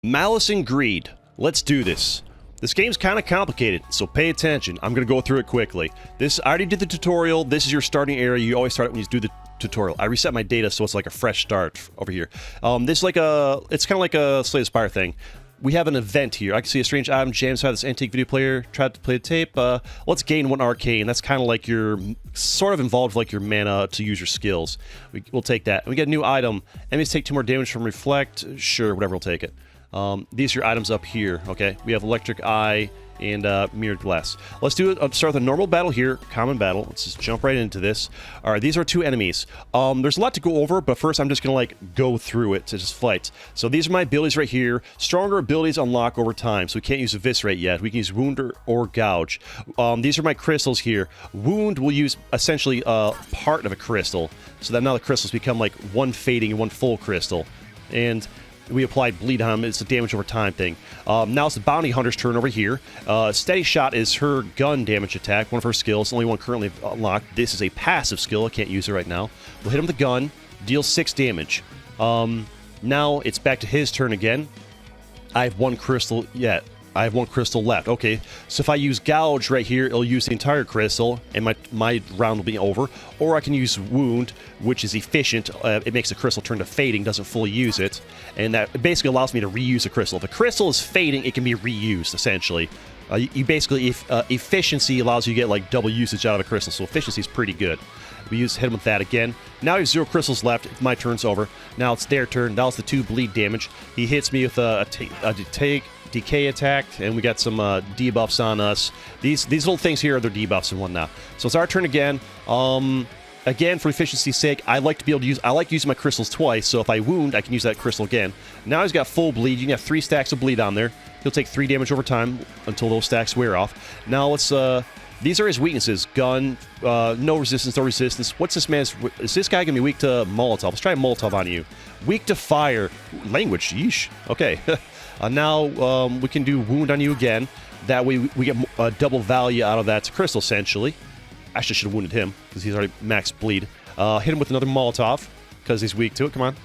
Malice and Greed. Let's do this. This game's kind of complicated, so pay attention. I'm going to go through it quickly. I already did the tutorial. This is your starting area. You always start it when you do the tutorial. I reset my data, so it's like a fresh start over here. It's kind of like a Slay the Spire thing. We have an event here. I can see a strange item jammed inside this antique video player. Tried to play the tape. Let's gain 1 arcane. That's kind of like your, sort of involved like your mana to use your skills. We'll take that. We get a new item. Enemies take 2 more damage from Reflect. Sure, whatever, we'll take it. These are your items up here, okay? We have Electric Eye and Mirrored Glass. Let's do it. Start with a normal battle here, common battle. Let's just jump right into this. All right, these are 2 enemies. There's a lot to go over, but first I'm just gonna go through it to just fight. So these are my abilities right here. Stronger abilities unlock over time, so we can't use Eviscerate yet. We can use Wound or Gouge. These are my crystals here. Wound will use essentially part of a crystal, so that now the crystals become like 1 fading and 1 full crystal. And we applied Bleed on him. It's a damage over time thing. Now it's the Bounty Hunter's turn over here. Steady Shot is her gun damage attack, one of her skills, only one currently unlocked. This is a passive skill. I can't use it right now. We'll hit him with the gun, deal 6 damage. Now it's back to his turn again. I have 1 crystal yet. I have 1 crystal left. Okay, so if I use Gouge right here, it'll use the entire crystal, and my round will be over. Or I can use Wound, which is efficient. It makes the crystal turn to fading, doesn't fully use it. And that basically allows me to reuse the crystal. If a crystal is fading, it can be reused, essentially. You basically, efficiency allows you to get like double usage out of a crystal, so efficiency is pretty good. We hit him with that again. Now he has 0 crystals left. My turn's over. Now it's their turn. That was the 2 bleed damage. He hits me with a decay attack, and we got some debuffs on us. These little things here are their debuffs and whatnot. So it's our turn again. Again, for efficiency's sake, I like using my crystals twice, so if I wound, I can use that crystal again. Now he's got full bleed. You can have 3 stacks of bleed on there. He'll take 3 damage over time until those stacks wear off. Now let's, these are his weaknesses. Gun, no resistance, no resistance. What's this man's, is this guy gonna be weak to Molotov? Let's try a Molotov on you. Weak to fire. Language, yeesh. Okay. Now we can do wound on you again. That way we get double value out of that crystal, essentially. Actually, should have wounded him, because he's already max bleed. Hit him with another Molotov, because he's weak to it. Come on.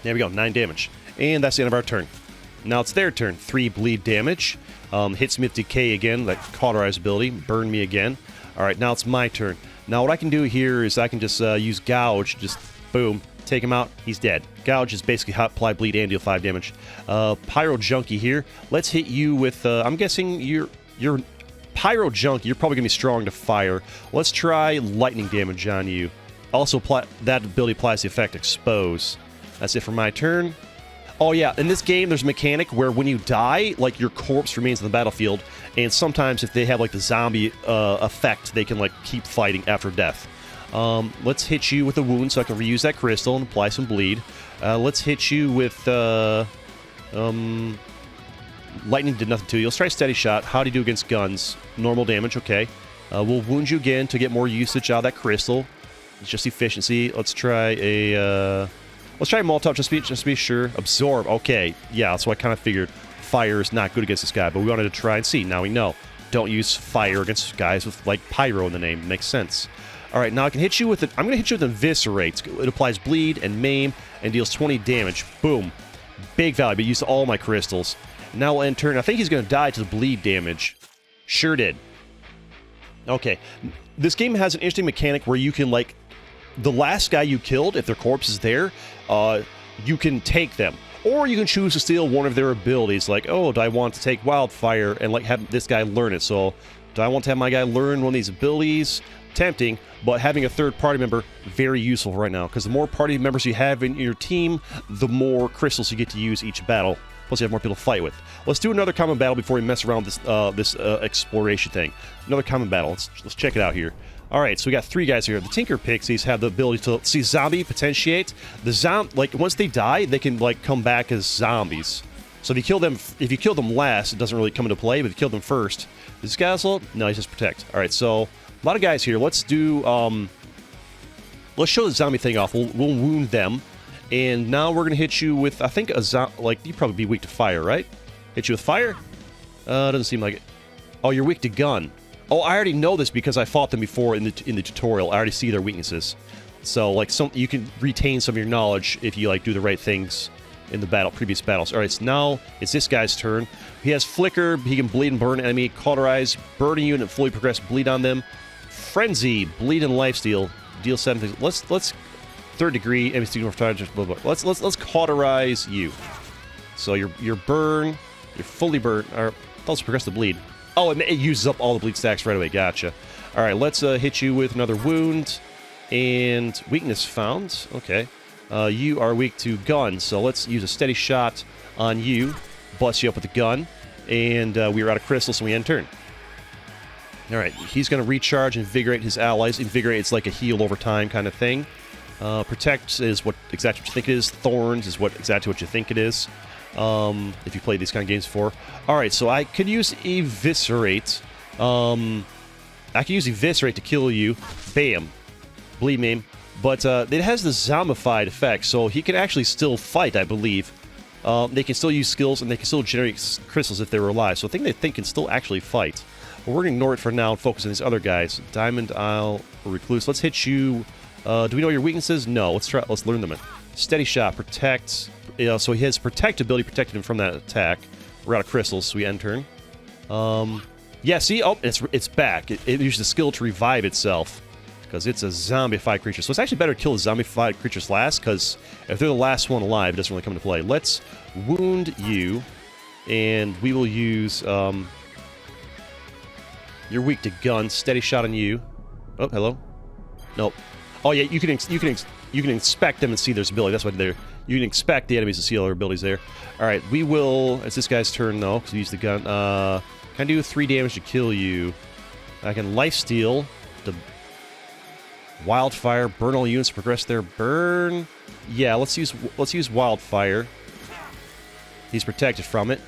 There we go, 9 damage. And that's the end of our turn. Now it's their turn. 3 bleed damage. Hits me with Decay again, that cauterize ability. Burn me again. Alright, now it's my turn. Now what I can do here is I can just use Gouge. Just, boom. Take him out. He's dead. Gouge is basically hot apply bleed and deal 5 damage. Pyro Junkie here. Let's hit you with, I'm guessing you're Pyro Junkie. You're probably going to be strong to fire. Let's try lightning damage on you. Also, that ability applies the effect Expose. That's it for my turn. Oh yeah, in this game there's a mechanic where when you die, like your corpse remains in the battlefield, and sometimes if they have like the zombie effect, they can like keep fighting after death. Let's hit you with a wound so I can reuse that crystal and apply some bleed. Let's hit you with lightning did nothing to you. Let's try Steady Shot. How do you do against guns? Normal damage, okay. We'll wound you again to get more usage out of that crystal. It's just efficiency. Let's try a Molotov just to be sure. Absorb, okay. Yeah, that's what I kind of figured. Fire is not good against this guy, but we wanted to try and see. Now we know. Don't use fire against guys with like pyro in the name. Makes sense. Alright, now I can hit you with it. I'm going to hit you with Eviscerate. It applies bleed and maim and deals 20 damage. Boom. Big value, but used all my crystals. Now we'll end turn. I think he's going to die to the bleed damage. Sure did. Okay. This game has an interesting mechanic where you can, like, the last guy you killed, if their corpse is there, you can take them. Or you can choose to steal one of their abilities, like, oh, do I want to take Wildfire and, like, have this guy learn it? So, do I want to have my guy learn one of these abilities? Tempting, but having a third party member, very useful right now, because the more party members you have in your team, the more crystals you get to use each battle. Plus, you have more people to fight with. Let's do another common battle before we mess around with this exploration thing. Another common battle. Let's check it out here. All right, so we got 3 guys here. The Tinker Pixies have the ability to see zombie potentiate. Like once they die, they can like come back as zombies. So if you kill them last, it doesn't really come into play. But if you kill them first, this guy's no, he's just protect. All right, so a lot of guys here. Let's do. Let's show the zombie thing off. We'll wound them. And now we're going to hit you with, I think, like, you'd probably be weak to fire, right? Hit you with fire? Doesn't seem like it. Oh, you're weak to gun. Oh, I already know this because I fought them before in the tutorial. I already see their weaknesses. So, like, you can retain some of your knowledge if you, like, do the right things in the previous battles. All right, so now it's this guy's turn. He has Flicker. He can bleed and burn enemy. Cauterize, burn a unit, fully progress, bleed on them. Frenzy, bleed and lifesteal, deal 7 things. Let's third degree, enemy stealing for time, blah, blah, blah. Let's cauterize you. So your burn, you're fully burned. Or let's progress the bleed. Oh, it uses up all the bleed stacks right away. Gotcha. All right, let's hit you with another wound and weakness found. Okay. You are weak to gun, so let's use a steady shot on you. Bust you up with the gun. And we are out of crystals, so we end turn. Alright, he's going to recharge, invigorate his allies. Invigorate is like a heal over time kind of thing. Protect is exactly what you think it is. Thorns is exactly what you think it is. If you played these kind of games before. Alright, so I could use Eviscerate. I could use Eviscerate to kill you. Bam. Bleed maim. But it has the zombified effect, so he can actually still fight, I believe. They can still use skills, and they can still generate crystals if they were alive. So I think they can still actually fight. But we're going to ignore it for now and focus on these other guys. Diamond Isle, Recluse. Let's hit you. Do we know your weaknesses? No. Let's learn them. Steady shot, protect. So his protect ability protected him from that attack. We're out of crystals, so we end turn. Yeah, see? Oh, it's back. It uses the skill to revive itself. Because it's a zombified creature. So it's actually better to kill the zombified creatures last, because if they're the last one alive, it doesn't really come into play. Let's wound you, and we will use, you're weak to guns. Steady shot on you. Oh, hello? Nope. Oh, yeah, you can inspect them and see their ability. That's what they're... You can expect the enemies to see all their abilities there. Alright, we will... It's this guy's turn, though, because we use the gun. Can I do 3 damage to kill you? I can lifesteal the... Wildfire, burn all units, progress their burn. Yeah, let's use Wildfire. He's protected from it.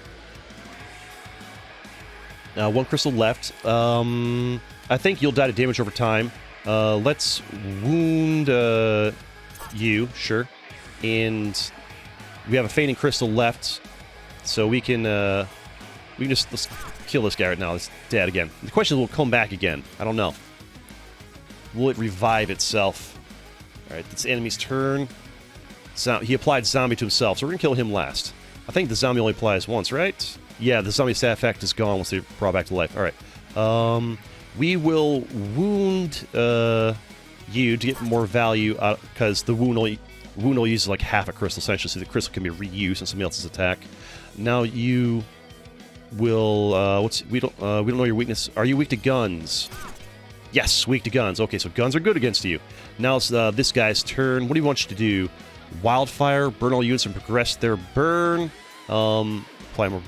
1 crystal left. I think you'll die to damage over time. Let's wound you, sure. And we have a fainting crystal left, so we can let's kill this guy right now. It's dead again. The question is, will it come back again? I don't know. Will it revive itself? Alright, it's the enemy's turn. He applied zombie to himself, so we're going to kill him last. I think the zombie only applies once, right? Yeah, the zombie stat effect is gone once they brought back to life. Alright. We will wound you to get more value, because the wound only uses like half a crystal, essentially, so the crystal can be reused in somebody else's attack. Now you will... we don't know your weakness. Are you weak to guns? Yes, weak to guns. Okay, so guns are good against you. Now it's this guy's turn. What do you want you to do? Wildfire, burn all units and progress their burn. Apply more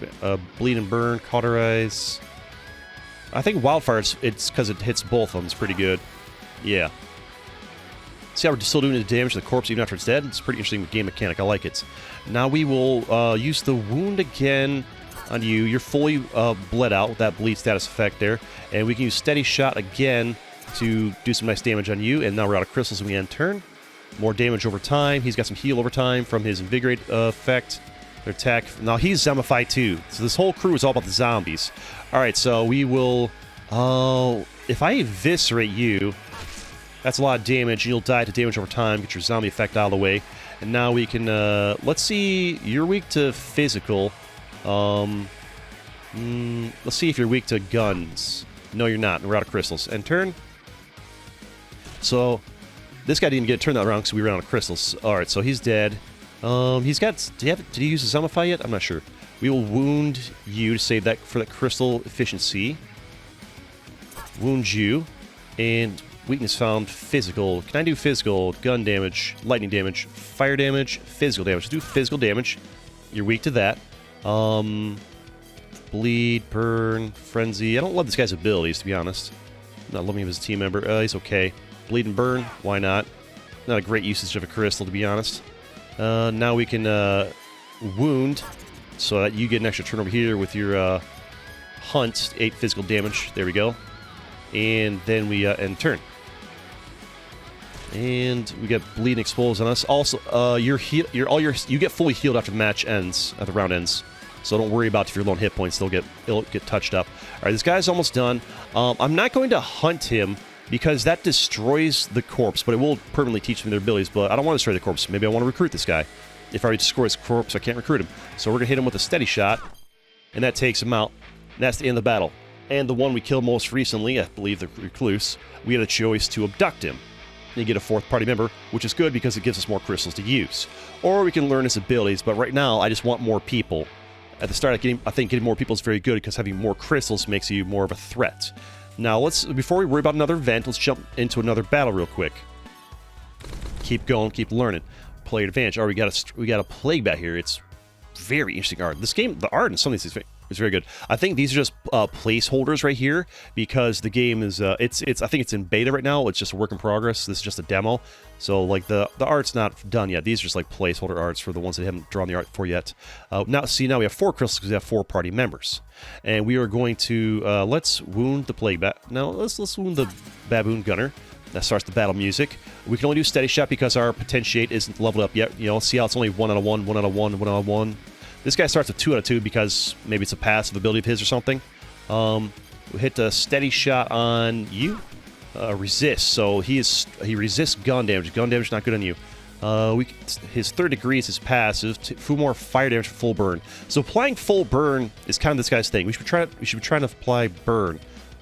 bleed and burn, cauterize. I think Wildfire, it's because it hits both of them. It's pretty good. Yeah. See how we're still doing the damage to the corpse even after it's dead? It's a pretty interesting game mechanic. I like it. Now we will use the wound again on you. You're fully bled out with that bleed status effect there. And we can use steady shot again to do some nice damage on you. And now we're out of crystals and we end turn. More damage over time. He's got some heal over time from his invigorate effect. Their attack. Now he's zombified too. So this whole crew is all about the zombies. Alright, so we will... if I eviscerate you, that's a lot of damage. You'll die to damage over time. Get your zombie effect out of the way. And now we can... let's see... You're weak to physical. Let's see if you're weak to guns. No, you're not. We're out of crystals. End turn. So, this guy didn't get a turn that round because we ran out of crystals. Alright, so he's dead. He's got... Did he use the zombify yet? I'm not sure. We will wound you to save that for that crystal efficiency. Wound you. And weakness found physical. Can I do physical? Gun damage, lightning damage, fire damage, physical damage. Let's do physical damage. You're weak to that. Bleed, burn, frenzy. I don't love this guy's abilities, to be honest. I'm not loving him as a team member. He's okay. Bleed and burn. Why not? Not a great usage of a crystal, to be honest. Now we can wound, so that you get an extra turn over here with your hunt. 8 physical damage. There we go. And then we end turn. And we get bleed and expose on us. Also, you get fully healed after the match ends, after the round ends. So don't worry about if you're low on hit points; it'll get touched up. All right, this guy's almost done. I'm not going to hunt him because that destroys the corpse, but it will permanently teach them their abilities. But I don't want to destroy the corpse. Maybe I want to recruit this guy. If I already destroy his corpse, I can't recruit him. So we're going to hit him with a steady shot, and that takes him out. And that's the end of the battle. And the one we killed most recently, I believe the recluse, we had a choice to abduct him. And you get a fourth party member, which is good because it gives us more crystals to use. Or we can learn his abilities, but right now I just want more people. At the start, I think getting more people is very good because having more crystals makes you more of a threat. Now, before we worry about another event, let's jump into another battle real quick. Keep going, keep learning. Player advantage. Oh, we got a plague bat here. It's very interesting art. This game, the art in some of these is very good. I think these are just placeholders right here because the game is I think it's in beta right now. It's just a work in progress. This is just a demo. So like the art's not done yet. These are just like placeholder arts for the ones that haven't drawn the art for yet. Now we have 4 crystals because we have 4 party members. And we are going to let's wound the plague bat. Now let's wound the baboon gunner. That starts the battle music. We can only do steady shot because our potentiate isn't leveled up yet. You know, see how it's only 1 out of 1, 1 out of 1, 1 out of 1. This guy starts with 2 out of 2 because maybe it's a passive ability of his or something. We hit a steady shot on you. Resist. So he resists gun damage. Gun damage not good on you. His 3rd degree is his passive. 2 more fire damage for full burn. So applying full burn is kind of this guy's thing. We should be trying to apply burn,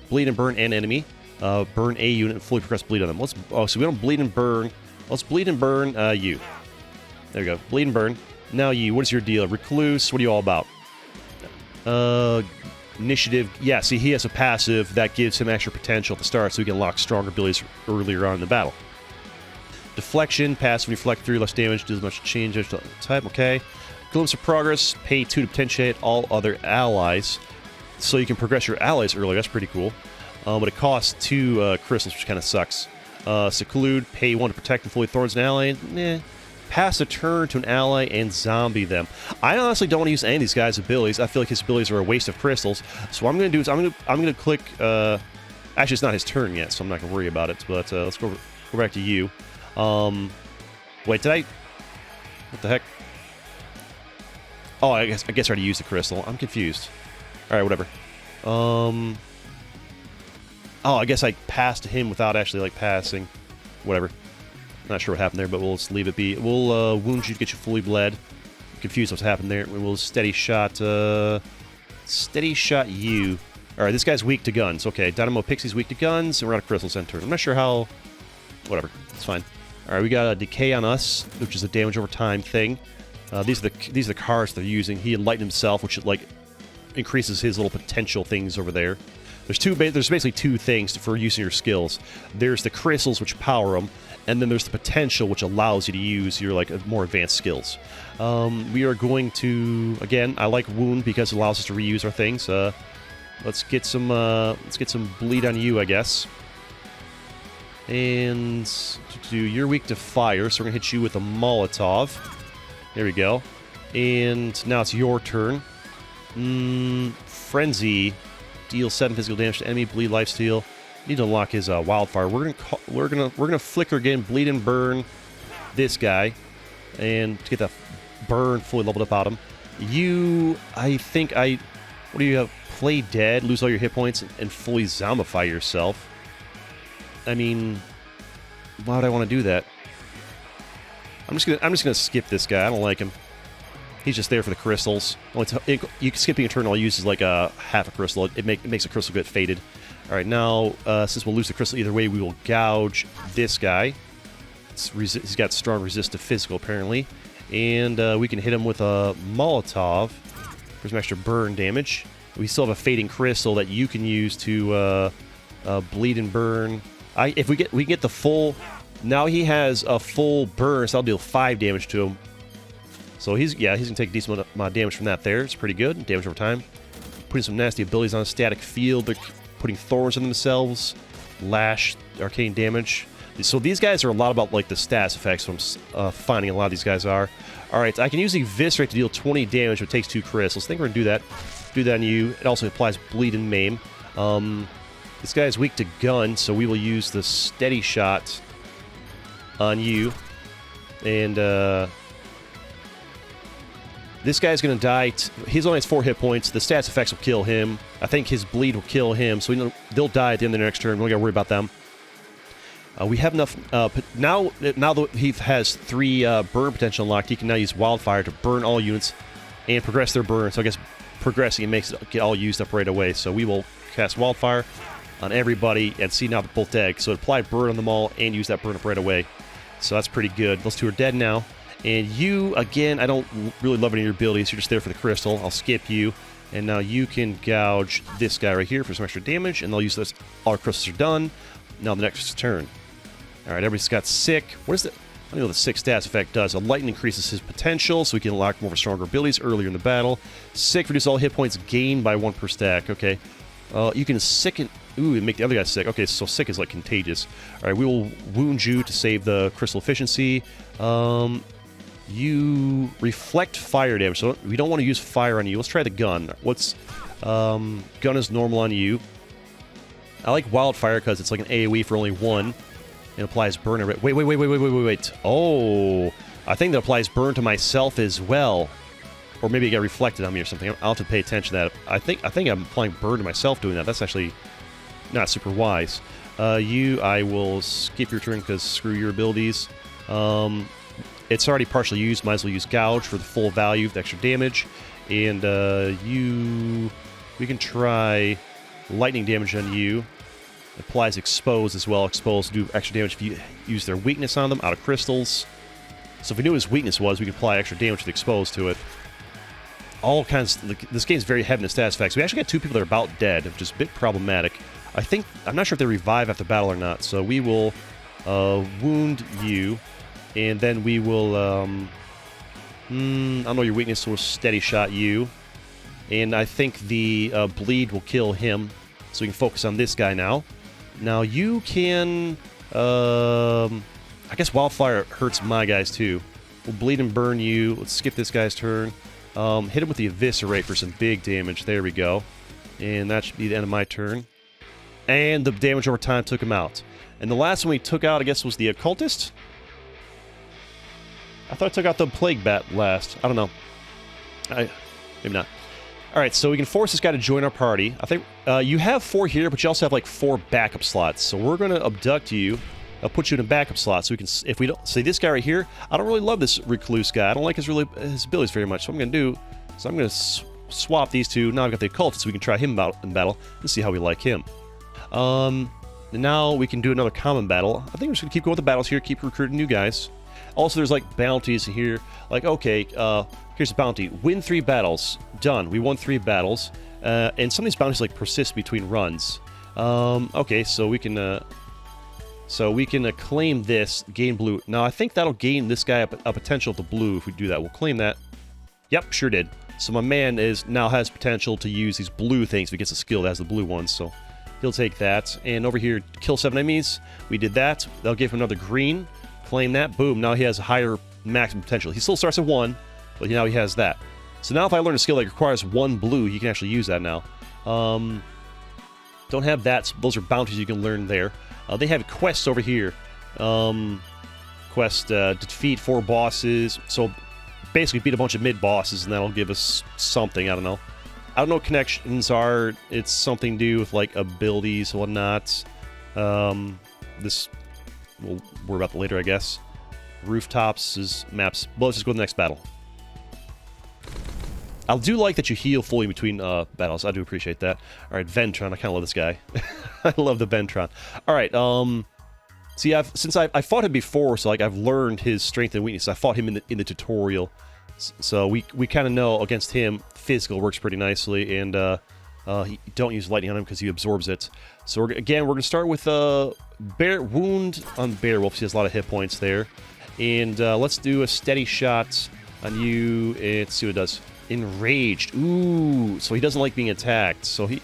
bleed and burn an enemy. Burn a unit and fully progress bleed on them. So we don't bleed and burn. Let's bleed and burn you. There we go. Bleed and burn. Now you, what is your deal? Recluse, what are you all about? Initiative, yeah, see he has a passive that gives him extra potential at the start so he can unlock stronger abilities earlier on in the battle. Deflection, passive when you deflect through, less damage, does much change type, okay. Glimpse of progress, pay 2 to potentiate all other allies. So you can progress your allies earlier, that's pretty cool. But it costs 2 crystals, which kind of sucks. Seclude, pay 1 to protect and fully thorns an ally. Pass a turn to an ally and zombie them. I honestly don't want to use any of these guys' abilities. I feel like his abilities are a waste of crystals. So what I'm going to do is I'm going to click. Actually, it's not his turn yet, so I'm not going to worry about it. But let's go back to you. Wait, did I? What the heck? Oh, I guess I already used the crystal. I'm confused. All right, whatever. Oh, I guess I passed to him without actually like passing. Whatever. Not sure what happened there, but we'll just leave it be. We'll wound you to get you fully bled. I'm confused what's happened there. We'll steady shot you. All right, this guy's weak to guns. Okay, Dynamo Pixie's weak to guns, and we're out of crystal center. I'm not sure how. Whatever, it's fine. All right, we got a decay on us, which is a damage over time thing. These are the cards they're using. He enlightened himself, which like increases his little potential things over there. There's basically 2 things for using your skills. There's the crystals, which power them, and then there's the potential, which allows you to use your like more advanced skills. We are going to, again, I like wound because it allows us to reuse our things. Let's get some bleed on you, I guess. And you're weak to fire, so we're gonna hit you with a Molotov. There we go. And now it's your turn. Frenzy. Deal 7 physical damage to enemy, bleed, lifesteal. Need to unlock his wildfire. We're gonna flicker again, bleed and burn this guy, and to get that burn fully leveled up out of him. What do you have? Play dead, lose all your hit points, and fully zombify yourself. I mean, why would I want to do that? I'm just gonna skip this guy. I don't like him. He's just there for the crystals. Skipping a turn all uses like a half a crystal. It makes a crystal get faded. All right, now since we'll lose the crystal either way, we will gouge this guy. He's got strong resist to physical apparently, and we can hit him with a Molotov for some extra burn damage. We still have a fading crystal that you can use to bleed and burn. If we get the full. Now he has a full burn, so I'll deal 5 damage to him. So he's gonna take a decent amount of damage from that there. It's pretty good. Damage over time. Putting some nasty abilities on a static field. They're putting thorns in themselves. Lash, arcane damage. So these guys are a lot about like the stats effects. So I'm finding a lot of these guys are. Alright, I can use Eviscerate to deal 20 damage, but it takes 2 crystals. I think we're gonna do that. Do that on you. It also applies bleed and maim. This guy is weak to gun, so we will use the steady shot on you. And this guy's going to die. He only has 4 hit points. The stats effects will kill him. I think his bleed will kill him, so they'll die at the end of the next turn. We don't got to worry about them. We have enough now that he has 3 burn potential unlocked. He can now use Wildfire to burn all units and progress their burn. So I guess progressing it makes it get all used up right away. So we will cast Wildfire on everybody and see now they're both dead. So apply burn on them all and use that burn up right away. So that's pretty good. Those 2 are dead now. And you, again, I don't really love any of your abilities. You're just there for the crystal. I'll skip you. And now you can gouge this guy right here for some extra damage. And they'll use this. All our crystals are done. Now the next turn. Alright, everybody's got sick. What is it? I don't know what the sick stats effect does. A lightning increases his potential, so he can unlock more stronger abilities earlier in the battle. Sick reduces all hit points gained by 1 per stack. Okay. You can sicken. Ooh, and make the other guy sick. Okay, so sick is like contagious. Alright, we will wound you to save the crystal efficiency. You reflect fire damage, so we don't want to use fire on you. Let's try the gun. What's gun is normal on you. I like wildfire because it's like an AoE for only 1. It applies burn. Wait. Oh, I think that applies burn to myself as well, or maybe it got reflected on me or something. I'll have to pay attention to that. I think I'm applying burn to myself doing that. That's actually not super wise. I will skip your turn because screw your abilities. It's already partially used. Might as well use Gouge for the full value of the extra damage. And we can try lightning damage on you. Applies Expose as well. Expose do extra damage if you use their weakness on them out of crystals. So if we knew what his weakness was, we could apply extra damage with Expose to it. All kinds. This game's very heavy in the stats effects. We actually got 2 people that are about dead, which is a bit problematic. I'm not sure if they revive after battle or not. So we will wound you. And then we will, I don't know your weakness, so we'll steady shot you. And I think the bleed will kill him, so we can focus on this guy now. Now you can, I guess Wildfire hurts my guys too. We'll bleed and burn you. Let's skip this guy's turn. Hit him with the Eviscerate for some big damage. There we go. And that should be the end of my turn. And the damage over time took him out. And the last one we took out, I guess, was the Occultist. I thought I took out the Plague Bat last. I don't know. Maybe not. Alright, so we can force this guy to join our party. I think you have 4 here, but you also have like 4 backup slots. So we're going to abduct you. I'll put you in a backup slot so we can, if we don't, say this guy right here, I don't really love this Recluse guy. I don't like his abilities very much. So what I'm going to do is I'm going to swap these 2. Now I've got the Occultist, so we can try him out in battle and see how we like him. Now we can do another common battle. I think we're just going to keep going with the battles here, keep recruiting new guys. Also, there's like bounties here. Like, okay, here's a bounty. Win 3 battles. Done. We won 3 battles. And some of these bounties like persist between runs. Okay, so we can claim this, gain blue. Now, I think that'll gain this guy a potential to blue if we do that. We'll claim that. Yep, sure did. So my man now has potential to use these blue things if he gets a skill that has the blue ones. So he'll take that. And over here, kill 7 enemies. We did that. That'll give him another green. Claim that. Boom. Now he has a higher maximum potential. He still starts at 1, but now he has that. So now if I learn a skill that requires 1 blue, you can actually use that now. Don't have that. So those are bounties you can learn there. They have quests over here. Quest defeat 4 bosses. So basically beat a bunch of mid-bosses, and that'll give us something. I don't know. I don't know what connections are. It's something to do with like abilities and whatnot. This... We'll worry about that later, I guess. Rooftops is maps. Well, let's just go to the next battle. I do like that you heal fully between battles. I do appreciate that. Alright, Ventron. I kind of love this guy. I love the Ventron. Alright, see, since I fought him before, so like I've learned his strength and weakness. I fought him in the tutorial. So we kind of know against him, physical works pretty nicely, and don't use lightning on him because he absorbs it. So we're going to start with wound on Bearwolf. He has a lot of hit points there. And let's do a steady shot on you. And see what it does. Enraged. Ooh, so he doesn't like being attacked. So he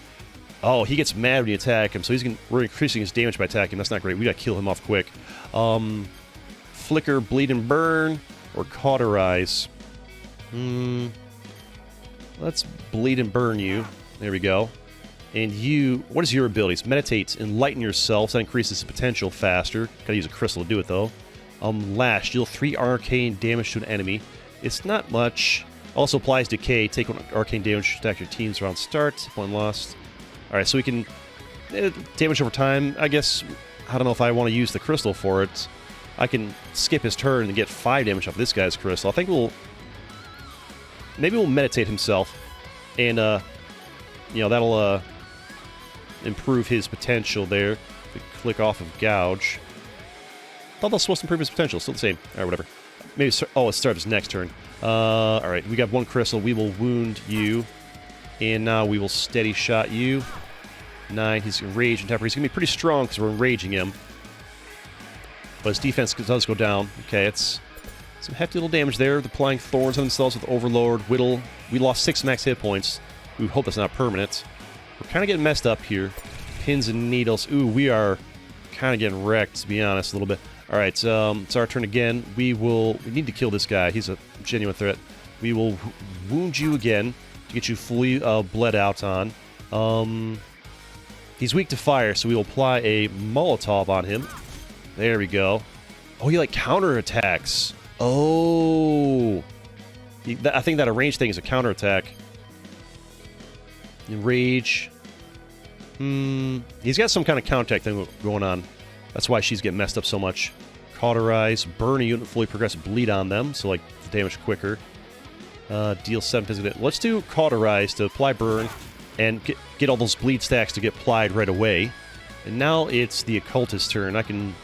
gets mad when you attack him. So we're increasing his damage by attacking him. That's not great. We gotta kill him off quick. Flicker, bleed and burn, or cauterize. Let's bleed and burn you. There we go. And you, what is your abilities? Meditate, enlighten yourself. So that increases the potential faster. Gotta use a crystal to do it though. Lash, deal 3 arcane damage to an enemy. It's not much. Also applies decay. Take 1 arcane damage to attack your teams around start. 1 lost. Alright, so we can damage over time. I guess I don't know if I want to use the crystal for it. I can skip his turn and get 5 damage off this guy's crystal. I think maybe we'll meditate himself, and you know, that'll improve his potential there. If we click off of gouge. I thought that was supposed to improve his potential. Still the same. All right, whatever. Maybe it starts his next turn. All right, we got 1 crystal. We will wound you, and now we will steady shot you. 9. He's enraged and temper. He's gonna be pretty strong because we're enraging him. But his defense does go down. Okay, it's some hefty little damage there. They're applying thorns on themselves with Overlord, Whittle. We lost 6 max hit points. We hope that's not permanent. We're kind of getting messed up here. Pins and needles. Ooh, we are kind of getting wrecked, to be honest, a little bit. All right, it's our turn again. We need to kill this guy. He's a genuine threat. We will wound you again to get you fully bled out on. He's weak to fire, so we will apply a Molotov on him. There we go. Oh, he like counterattacks. Oh. I think that a range thing is a counterattack. Enrage. He's got some kind of counterattack thing going on. That's why she's getting messed up so much. Cauterize. Burn a unit, fully progressive bleed on them, so like the damage quicker. Deal 7 physical damage. Let's do Cauterize to apply burn and get all those bleed stacks to get applied right away. And now it's the Occultist's turn. I can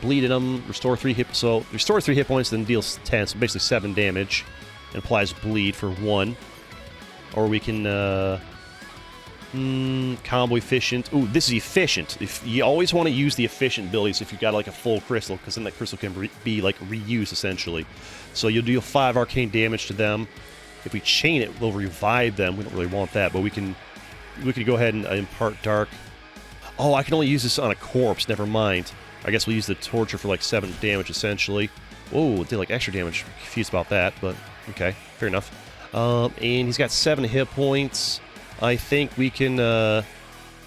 bleed in them, restore 3 hit... So, restore 3 hit points, then deals 10, so basically 7 damage. And applies bleed for 1. Or we can, combo efficient. Ooh, this is efficient. If you always want to use the efficient abilities if you've got, like, a full crystal, because then that crystal can be, like, reused, essentially. So you'll deal 5 arcane damage to them. If we chain it, we'll revive them. We don't really want that, but we can go ahead and impart dark. Oh, I can only use this on a corpse. Never mind. I guess we'll use the torture for like 7 damage, essentially. Whoa, it did like extra damage. Confused about that, but okay, fair enough. And he's got 7 hit points. I think we can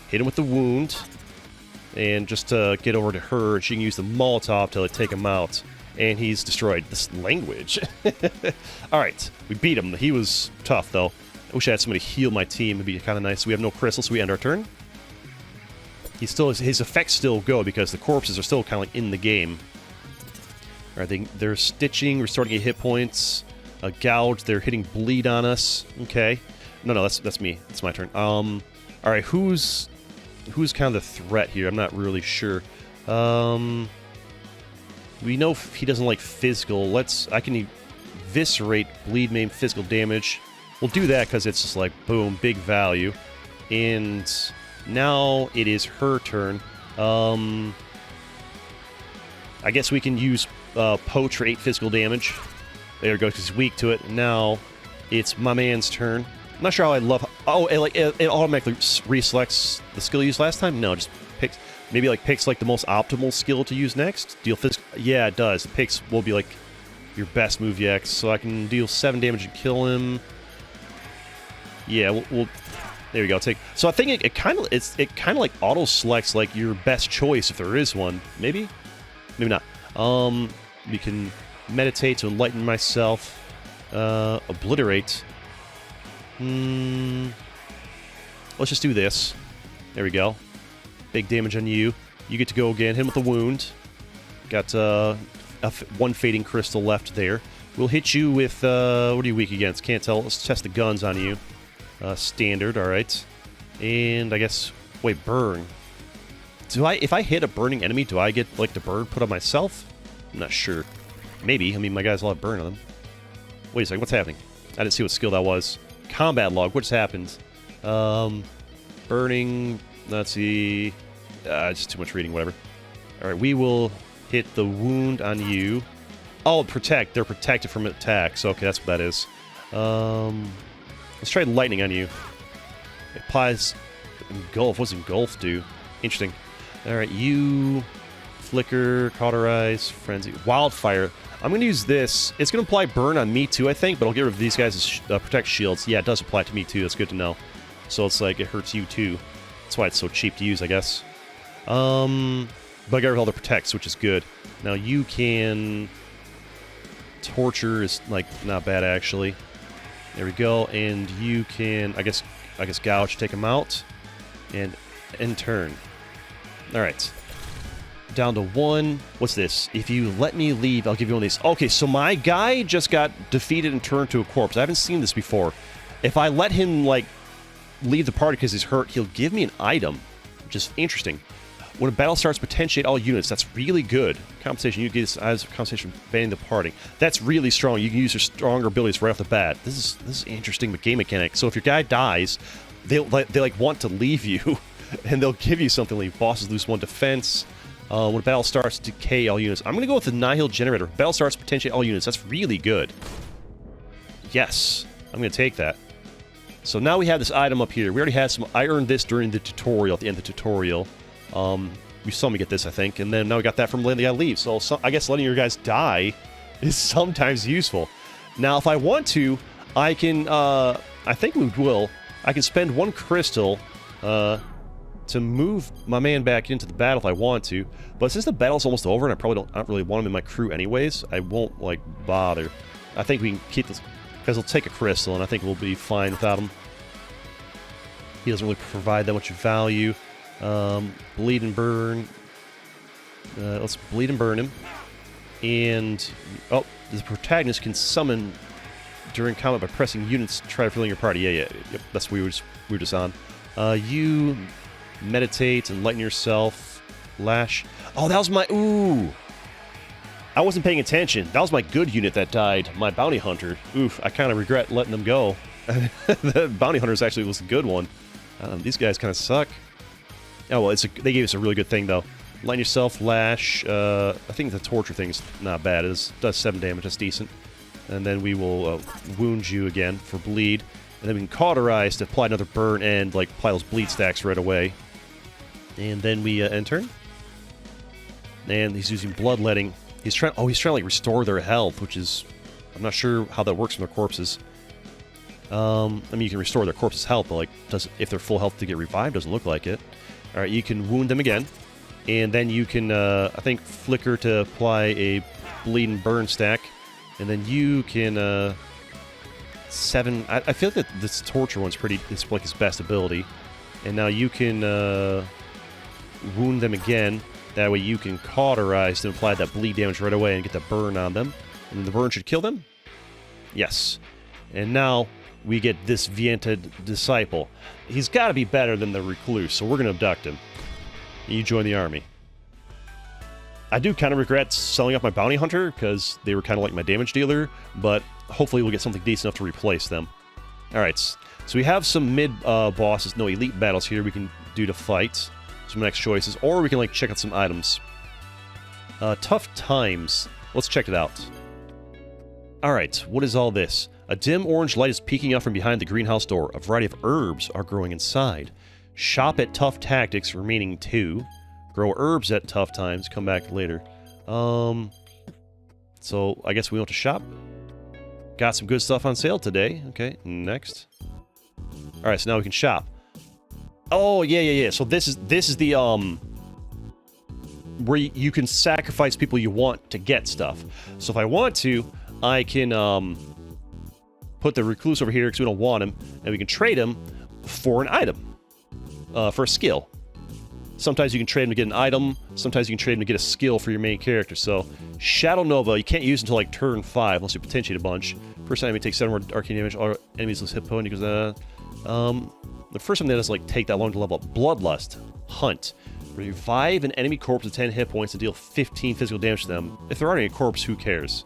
hit him with the wound. And just get over to her. She can use the Molotov to like, take him out. And he's destroyed. This language. Alright, we beat him. He was tough, though. I wish I had somebody heal my team. It'd be kind of nice. We have no crystals, so we end our turn. His effects still go because the corpses are still kind of like in the game. Alright, they're stitching, restoring 8 hit points. Gouge, they're hitting bleed on us. Okay. No, that's me. That's my turn. Alright, who's kind of the threat here? I'm not really sure. We know he doesn't like physical. I can eviscerate, bleed, maim, physical damage. We'll do that because it's just like, boom, big value. And now it is her turn. I guess we can use Poach for 8 physical damage. There we go, because he's weak to it. Now it's my man's turn. I'm not sure how I love... Oh, it automatically reselects the skill used last time? No, just picks... Maybe like picks like the most optimal skill to use next. Deal physical... Yeah, it does. It picks will be like your best move yet. So I can deal 7 damage and kill him. Yeah, we'll there we go. So I think it kind of like auto selects like your best choice if there is one. Maybe not. We can meditate to enlighten myself. Obliterate. Let's just do this. There we go. Big damage on you. You get to go again. Hit him with a wound. Got 1 fading crystal left there. We'll hit you with what are you weak against? Can't tell. Let's test the guns on you. Standard, alright. And I guess... Wait, burn. If I hit a burning enemy, do I get, like, the burn put on myself? I'm not sure. Maybe. I mean, my guys will have burn on them. Wait a second, what's happening? I didn't see what skill that was. Combat log, what just happened? Burning... Let's see... just too much reading, whatever. Alright, we will hit the wound on you. Oh, protect. They're protected from attacks. Okay, that's what that is. Let's try lightning on you. It applies engulf. What's engulf do? Interesting. Alright, you... Flicker, Cauterize, Frenzy. Wildfire. I'm going to use this. It's going to apply burn on me too, I think, but I'll get rid of these guys' protect shields. Yeah, it does apply to me too. That's good to know. So it's like it hurts you too. That's why it's so cheap to use, I guess. But I got rid of all the protects, which is good. Now you can... Torture is, like, not bad, actually. There we go. And you can, I guess Gouge, take him out. And end turn. Alright. down to 1. What's this? If you let me leave, I'll give you one of these. Okay, so my guy just got defeated and turned to a corpse. I haven't seen this before. If I let him, like, leave the party because he's hurt, he'll give me an item, which is interesting. When a battle starts, potentiate all units. That's really good. Compensation, you get this as compensation banning the party. That's really strong. You can use your stronger abilities right off the bat. This is interesting game mechanic. So if your guy dies, they like want to leave you, and they'll give you something like bosses lose 1 defense. When a battle starts, decay all units. I'm going to go with the Nihil Generator. Battle starts, potentiate all units. That's really good. Yes, I'm going to take that. So now we have this item up here. We already had some. I earned this during the tutorial, at the end of the tutorial. You saw me get this, I think, and then now we got that from letting the guy leave. So I guess letting your guys die is sometimes useful. Now, if I want to, I can, I think we will, I can spend 1 crystal, to move my man back into the battle if I want to. But since the battle's almost over and I don't really want him in my crew anyways, I won't, like, bother. I think we can keep this, because he'll take a crystal, and I think we'll be fine without him. He doesn't really provide that much value. Bleed and burn. Let's bleed and burn him. And, oh, the protagonist can summon during combat by pressing units to try to fill in your party. Yep, that's what we were just on. You meditate, enlighten yourself, lash. Oh, that was my, ooh! I wasn't paying attention. That was my good unit that died, my bounty hunter. Oof, I kind of regret letting them go. The bounty hunters actually was a good one. These guys kind of suck. Oh, well, they gave us a really good thing, though. Enlighten yourself, lash. I think the torture thing is not bad. It does 7 damage, that's decent. And then we will wound you again for bleed. And then we can cauterize to apply another burn and, like, apply those bleed stacks right away. And then we end turn. And he's using bloodletting. He's trying to, like, restore their health, which is... I'm not sure how that works from their corpses. I mean, you can restore their corpse's health, but, like, if they're full health to get revived, doesn't look like it. Alright, you can wound them again. And then you can, I think, flicker to apply a bleed and burn stack. And then you can, 7... I feel like that this torture one's it's like his best ability. And now you can, wound them again. That way you can cauterize and apply that bleed damage right away and get the burn on them. And then the burn should kill them? Yes. And now we get this Vienta Disciple. He's got to be better than the Recluse, so we're going to abduct him. And you join the army. I do kind of regret selling off my Bounty Hunter, because they were kind of like my damage dealer, but hopefully we'll get something decent enough to replace them. Alright, so we have some mid-bosses, no elite battles here we can do to fight. Some next choices, or we can, like, check out some items. Tough Times. Let's check it out. Alright, what is all this? A dim orange light is peeking out from behind the greenhouse door. A variety of herbs are growing inside. Shop at Tough Tactics, remaining 2. Grow herbs at Tough Times, come back later. So, I guess we want to shop. Got some good stuff on sale today. Okay, next. Alright, so now we can shop. Oh, yeah. So this is the, where you can sacrifice people you want to get stuff. So if I want to, I can, put the Recluse over here because we don't want him, and we can trade him for an item. For a skill. Sometimes you can trade him to get an item, sometimes you can trade him to get a skill for your main character. So, Shadow Nova, you can't use until, like, turn 5, unless you potentiate a bunch. First enemy takes 7 more arcane damage, all enemies lose hit point, he goes, the first time that doesn't, like, take that long to level up. Bloodlust. Hunt. Revive an enemy corpse with 10 hit points and deal 15 physical damage to them. If there aren't any corpse, who cares?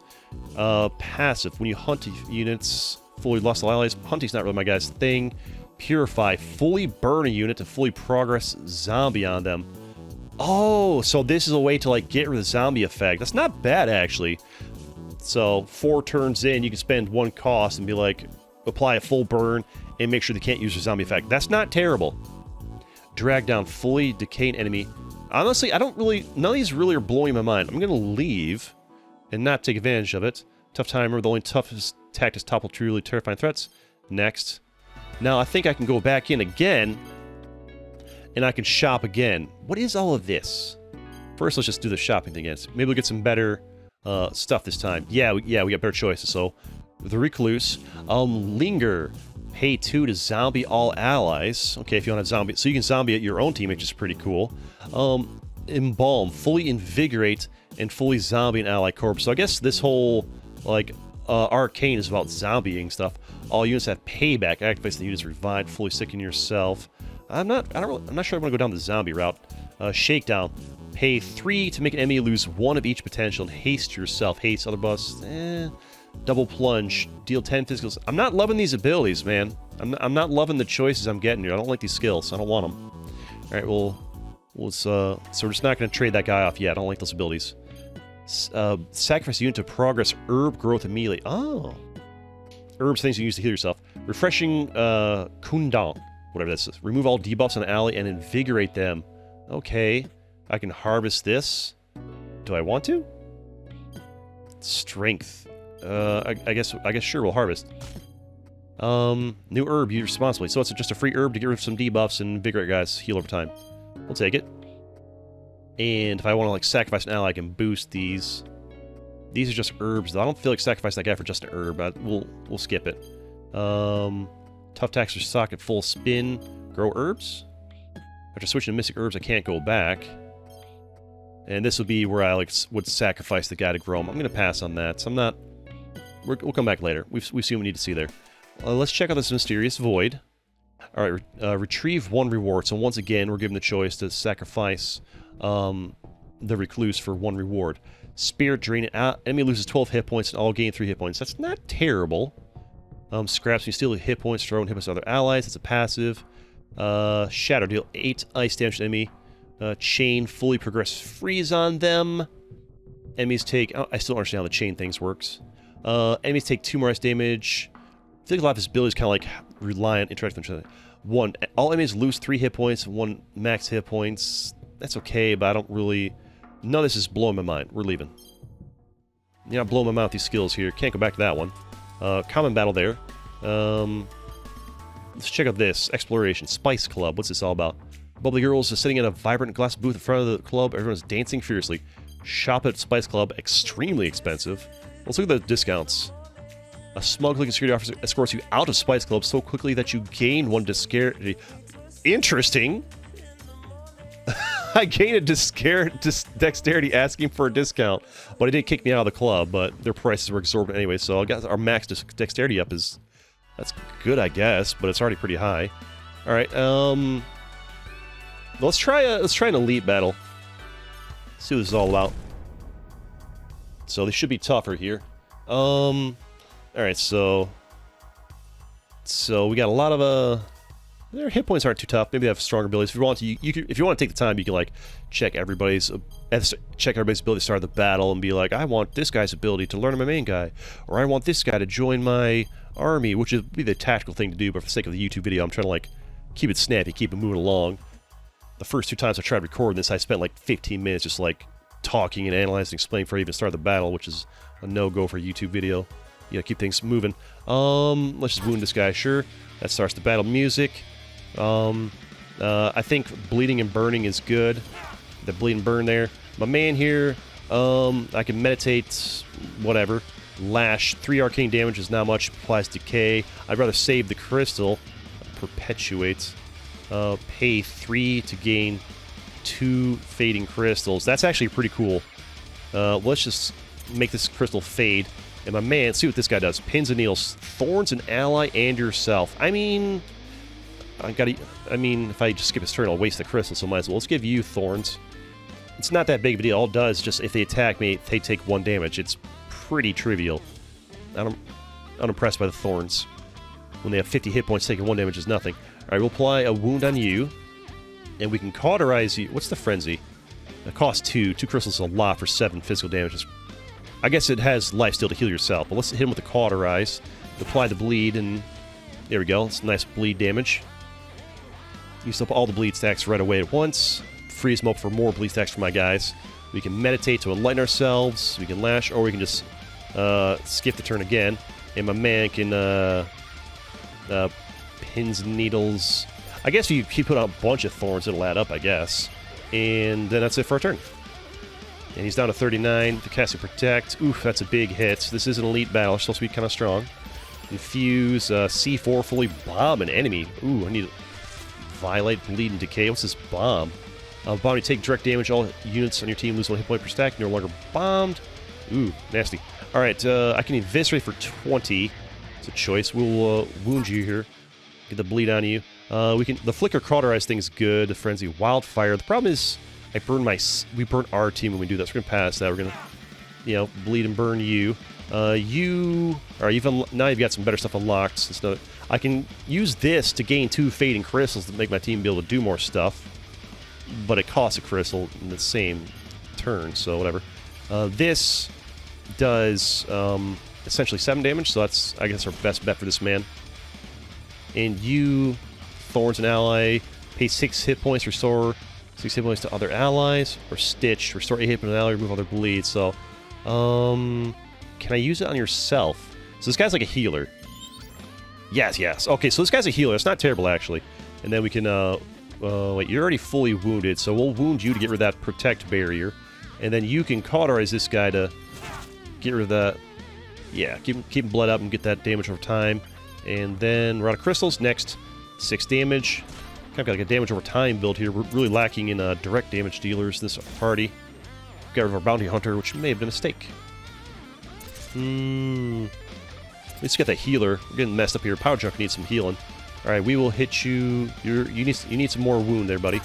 Passive. When you hunt units, fully lost allies. Hunting's not really my guy's thing. Purify. Fully burn a unit to fully progress zombie on them. Oh, so this is a way to, like, get rid of the zombie effect. That's not bad, actually. So, 4 turns in, you can spend 1 cost and be like, apply a full burn and make sure they can't use the zombie effect. That's not terrible. Drag down fully decaying enemy. Honestly, I don't really... None of these really are blowing my mind. I'm going to leave and not take advantage of it. Tough timer. The only toughest tactics topple truly terrifying threats. Next. Now, I think I can go back in again and I can shop again. What is all of this? First, let's just do the shopping thing again. Maybe we'll get some better stuff this time. Yeah, we got better choices. So, the Recluse. Linger. Pay 2 to zombie all allies. Okay, if you want to zombie... So you can zombie at your own team, which is pretty cool. Embalm, fully invigorate, and fully zombie an ally corpse. So I guess this whole, like, arcane is about zombieing stuff. All units have payback. Activates the units revived, fully sicken yourself. I'm not sure I want to go down the zombie route. Shakedown. Pay 3 to make an enemy lose 1 of each potential and haste yourself. Haste other buffs. Double plunge. Deal 10 physicals. I'm not loving these abilities, man. I'm not loving the choices I'm getting here. I don't like these skills. I don't want them. Alright, so we're just not going to trade that guy off yet. I don't like those abilities. Sacrifice a unit to progress herb growth immediately. Oh. Herbs, things you use to heal yourself. Refreshing Kundang. Whatever this is. Remove all debuffs on an ally and invigorate them. Okay. I can harvest this. Do I want to? Strength. I guess sure we'll harvest. New herb used responsibly. So it's just a free herb to get rid of some debuffs and invigorate guys, heal over time. We'll take it. And if I want to like sacrifice an ally, I can boost these. These are just herbs though. I don't feel like sacrificing that guy for just an herb. We'll skip it. Tough tax or socket full spin. Grow herbs. After switching to mystic herbs, I can't go back. And this would be where I would sacrifice the guy to grow them. I'm going to pass on that. So I'm not... We'll come back later. We've seen what we need to see there. Let's check out this mysterious void. Alright, retrieve 1 reward. So once again, we're given the choice to sacrifice the recluse for 1 reward. Spirit drain. Enemy loses 12 hit points and all gain 3 hit points. That's not terrible. Scraps. You steal hit points, throw and hit points to other allies. That's a passive. Shadow. Deal 8 ice damage to enemy. Chain, fully progress freeze on them. Enemies take... Oh, I still don't understand how the chain things works. Enemies take 2 more ice damage. I think a lot of his abilities kind of like reliant, interact with each other. 1. All enemies lose 3 hit points, 1 max hit points. That's okay, but I don't really... None of this is blowing my mind. We're leaving. You're not blowing my mind with these skills here. Can't go back to that one. Common battle there. Let's check out this. Exploration. Spice Club. What's this all about? Bubbly girls are sitting in a vibrant glass booth in front of the club. Everyone's dancing fiercely. Shop at Spice Club. Extremely expensive. Let's look at the discounts. A smug-looking security officer escorts you out of Spice Club so quickly that you gain 1 dexterity. Interesting. I gained a dexterity asking for a discount, but it did kick me out of the club, but their prices were exorbitant anyway, so I got our max dexterity up is... That's good, I guess, but it's already pretty high. Alright, let's try an elite battle. See what this is all about. So they should be tougher here. Alright, so we got a lot of their hit points aren't too tough. Maybe they have stronger abilities. If you want to, if you want to take the time, you can like check everybody's ability to start the battle and be like, I want this guy's ability to learn my main guy, or I want this guy to join my army, which would be the tactical thing to do. But for the sake of the YouTube video, I'm trying to like keep it snappy, keep it moving along. The first 2 times I tried recording this, I spent like 15 minutes just like talking and analyzing, explaining before I even started the battle, which is a no-go for a YouTube video. You gotta keep things moving. Let's just wound this guy, sure. That starts the battle music. I think bleeding and burning is good. The bleed and burn there. My man here, I can meditate, whatever. Lash, 3 arcane damage is not much, applies decay. I'd rather save the crystal. Perpetuates. Pay 3 to gain 2 fading crystals. That's actually pretty cool. Let's just make this crystal fade. And my man, see what this guy does. Pins and needles. Thorns an ally and yourself. I mean, if I just skip his turn, I'll waste the crystal, so might as well. Let's give you thorns. It's not that big of a deal. All it does is just, if they attack me, they take 1 damage. It's pretty trivial. I'm unimpressed by the thorns. When they have 50 hit points, taking 1 damage is nothing. Alright, we'll apply a wound on you. And we can cauterize you. What's the frenzy? It costs 2. 2 crystals is a lot for 7 physical damages. I guess it has lifesteal to heal yourself, but let's hit him with the cauterize. Apply the bleed, and there we go. It's nice bleed damage. Use up all the bleed stacks right away at once. Freeze them up for more bleed stacks for my guys. We can meditate to enlighten ourselves. We can lash, or we can just skip the turn again. And my man can pins and needles. I guess if you put out a bunch of thorns, it'll add up, I guess. And then that's it for our turn. And he's down to 39. The casting protect. Oof, that's a big hit. This is an elite battle. It's supposed to be kind of strong. Infuse. C4 fully bomb an enemy. Ooh, I need violate, bleed, and decay. What's this bomb? Bombing, take direct damage. All units on your team lose 1 hit point per stack. You're no longer bombed. Ooh, nasty. Alright, I can eviscerate for 20. It's a choice. We'll wound you here. Get the bleed on you. The flicker cauterize thing is good. The frenzy wildfire. The problem is we burn our team when we do that. So we're gonna pass that. We're gonna, bleed and burn you. Alright, now you've got some better stuff unlocked. I can use this to gain 2 fading crystals to make my team be able to do more stuff. But it costs a crystal in the same turn, so whatever. This does essentially 7 damage, so that's, I guess, our best bet for this man. And you, Thorn's an ally, pay 6 hit points, restore 6 hit points to other allies, or Stitch, restore 8 hit points to an ally, remove other bleed. So, can I use it on yourself? So this guy's like a healer. Yes. Okay, so this guy's a healer. It's not terrible, actually. And then we can, wait, you're already fully wounded, so we'll wound you to get rid of that protect barrier. And then you can cauterize this guy to get rid of that. Yeah, keep him bled up and get that damage over time. And then we're out of crystals. Next, 6 damage. Kind of got like a damage over time build here. We're really lacking in direct damage dealers in this party. Got rid of our bounty hunter, which may have been a mistake. Let's get that healer. We're getting messed up here. Power Junk needs some healing. Alright, we will hit you. You need some more wound there, buddy.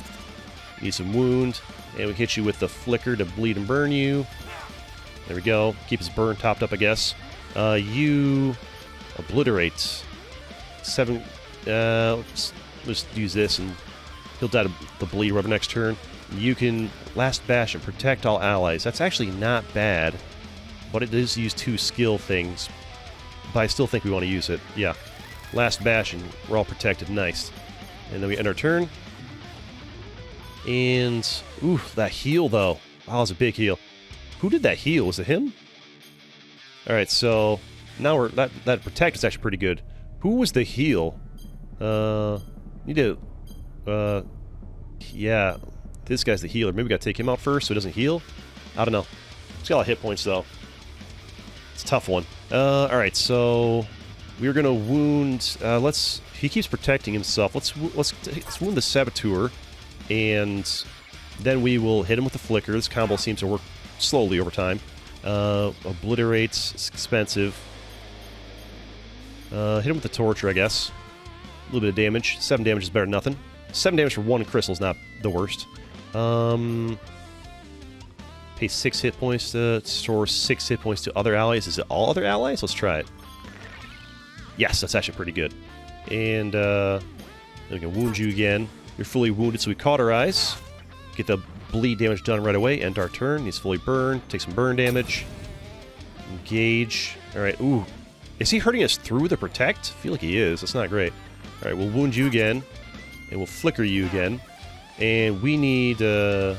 You need some wound. And we hit you with the flicker to bleed and burn you. There we go. Keep his burn topped up, I guess. You obliterate. 7. Let's use this and he'll die to the bleed rubber next turn. You can last bash and protect all allies. That's actually not bad, but it does use 2 skill things. But I still think we want to use it. Yeah. Last bash and we're all protected. Nice. And then we end our turn. And, ooh, that heal though. Oh, that was a big heal. Who did that heal? Was it him? Alright, so now that protect is actually pretty good. Who was the heal? Yeah, this guy's the healer. Maybe we gotta take him out first so he doesn't heal? I don't know. He's got a lot of hit points though. It's a tough one. Alright, so we're gonna wound. He keeps protecting himself. Let's wound the Saboteur, and then we will hit him with the flicker. This combo seems to work slowly over time. Obliterates. It's expensive. Hit him with the torture, I guess. A little bit of damage. 7 damage is better than nothing. 7 damage for 1 crystal is not the worst. Pay 6 hit points to store 6 hit points to other allies. Is it all other allies? Let's try it. Yes, that's actually pretty good. And then we can wound you again. You're fully wounded, so we cauterize. Get the bleed damage done right away. End our turn. He's fully burned. Take some burn damage. Engage. Alright, ooh. Is he hurting us through the protect? I feel like he is. That's not great. Alright, we'll wound you again. And we'll flicker you again. And we need, little